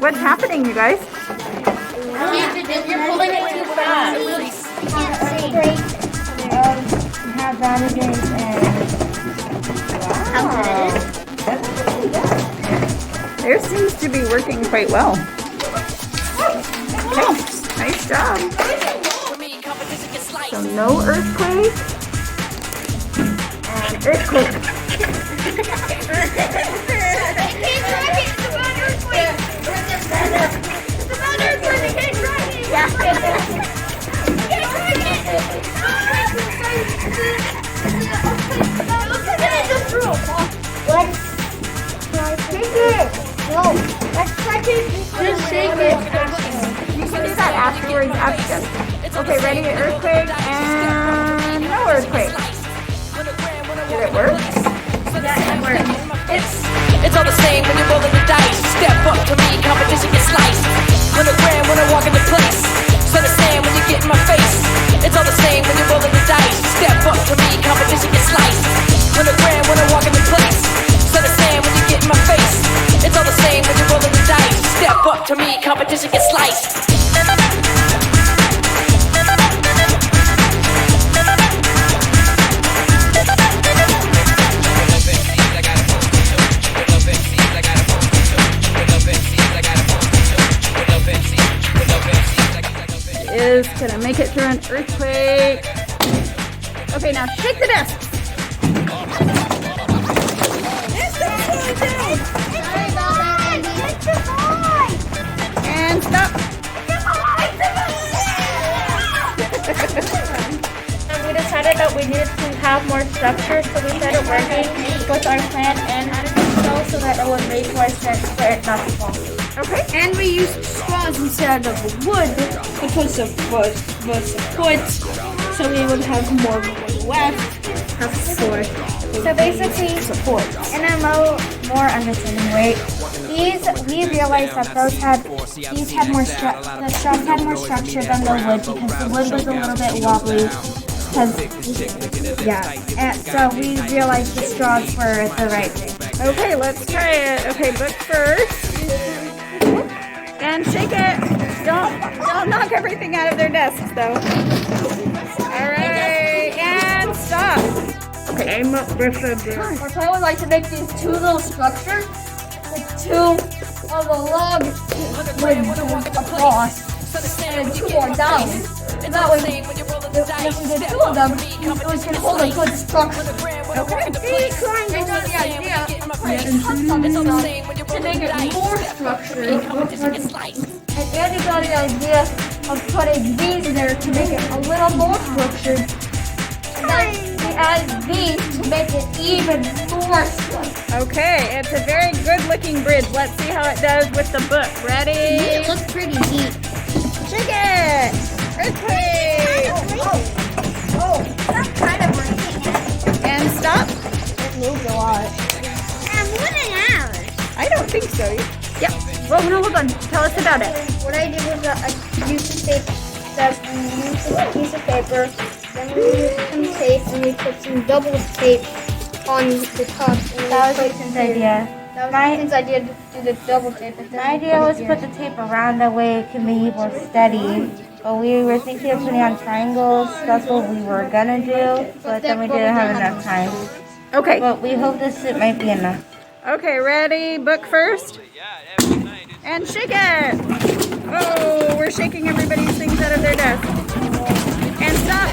What's happening, you guys? You're pulling it too fast. We have validates and Theirs seems to be working quite well. Okay, nice job. So no earthquake and earthquake. Just shake it. You can do that afterwards, after. Okay, ready? Earthquake and no earthquake. Did it work? Yeah, it worked. It's all the same when you're rolling the dice. Step up to me, competition gets sliced. When I walk into place, so the same when you get in my face. It's all the same when you're rolling the dice. Step up to me, competition gets sliced. When I walk into place, so the same when you get in my face. It's all the same when you're rolling the dice. Step up to me, competition gets sliced. Is gonna make it through an earthquake. Okay, now shake the desk. And stop. We decided that we needed to have more structure, so we started working with our plan and added the so that it would make more sense for it not to fall. Okay. And we used straws instead of wood because of the support, so we would have more left. So basically, Support. in a more understanding way, we realized that these had more the straws had more structure than the wood because the wood was a little bit wobbly. And so we realized the straws were the right thing. Okay, let's try it. Okay, book first. And shake it. Don't knock everything out of their desks, though. All right, and stop. Okay. I'm up with the Our plan would like to make these two little structures, like two of the logs with across, and then two more down. And that way, if we did two of them, we can hold a good structure. Okay. They got the idea to make it more structured. And Andy got the idea of putting these there to make it a little more structured. And then we added these to make it even more structured. Okay, it's a very good-looking bridge. Let's see how it does with the book. Ready? It looks pretty neat. Shake it. Earthquake. That's kind of breaking. And stop. It moved a lot. And 1 hour. I don't think so. Yep. Well, no, hold on. Tell us about it. What I did was I used a tape that we used a piece of paper, then we used some tape and we put some double tape on the top. That was Ethan's idea. That was Ethan's idea to do the double tape. My idea was to put the tape around that way it can be more steady. But we were thinking of putting on triangles. That's what we were gonna do, but then we didn't have enough time. Okay. But we hope this might be enough. Okay, ready? Book first. And shake it. Oh, we're shaking everybody's things out of their desk. And stop.